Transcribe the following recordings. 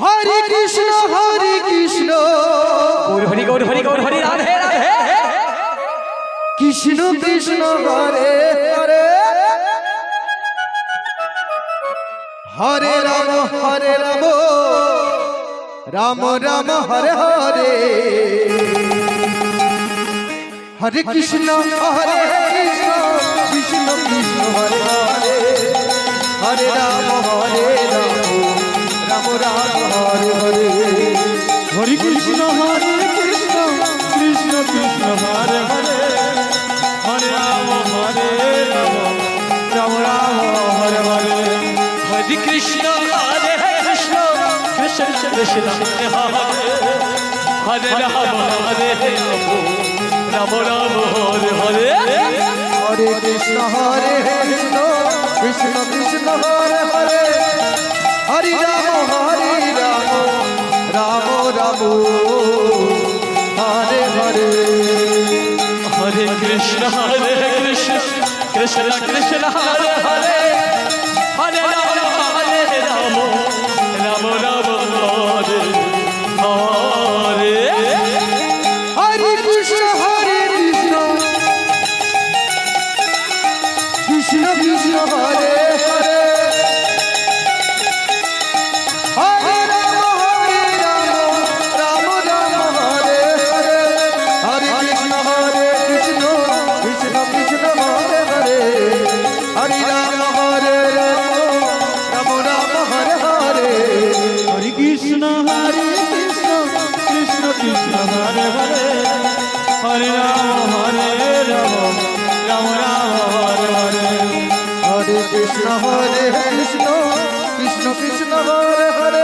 Hare Krishna Hare Krishna Gour Hari Gour Hari Gour Hari Radhe Radhe Krishna Krishna Hare Hare Hare Ram Ram Ram Hare Hare Hare Krishna Hare Krishna Krishna Krishna Hare Hare Hare Ram Ram Ram Hare Hare Hare Krishna Krishna Krishna Hare Hare Hare Ram Ram Ram Hare Hare Hare Krishna Hare Krishna Krishna Krishna Hare Hare Ram Ram Ram Hare Hare Hare Krishna Krishna Krishna Hare Hare Hare Ram Ram Ram Hare Hare Hare Krishna Krishna Krishna Hare Hare Hare Ram Ram Ram Hare Hare Hare Krishna Krishna Krishna Hare Hare Hare Ram Ram Ram Hare Hare Hare Krishna Krishna Krishna Hare Hare Hare Ram Ram Ram Hare Hare Hare Krishna Krishna Krishna Hare Hare Hare Ram Ram Ram Hare Hare Hare Krishna Krishna Krishna Hare Hare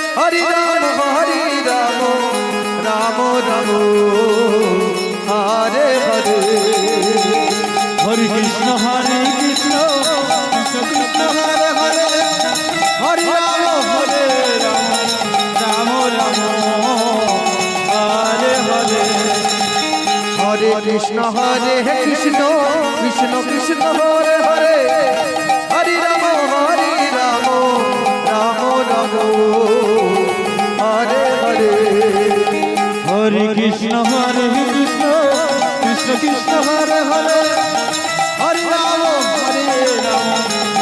Hare Ram Ram Ram Hare Hare Hare Krishna Krishna Krishna Hare Hare Hare Ram Ram Ram Hare Hare Hare Krishna Krishna Krishna Hare Hare Hare Ram Ram Ram Hare Hare Hare Krishna Krishna Krishna Hare Hare Hare Ram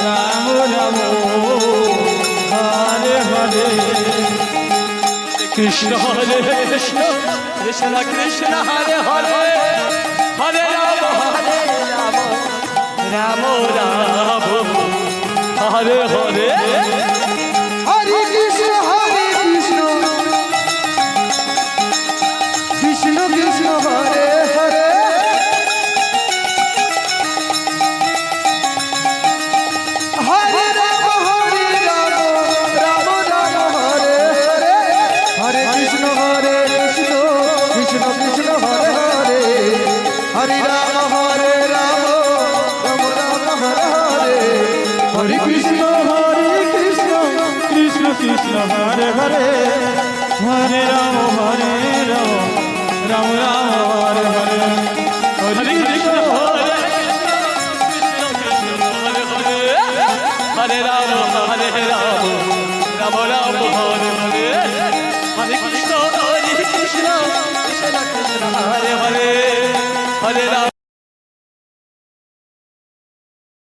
Ram Ram Hare Hare Krishna Krishna Krishna Hare Hare Hare Ram Ram Ram Hare Hare Hare Krishna Krishna Krishna Hare Hare Hare Ram Ram Ram Hare Hare Hare Krishna Krishna Krishna Hare Hare Hare Ram Ram Ram Hare Hare Hare Krishna Krishna Krishna Hare Hare Hare Ram Ram Ram Hare Hare Hare Krishna Hare Krishna Hare Hare Hare Ram Ram Ram Hare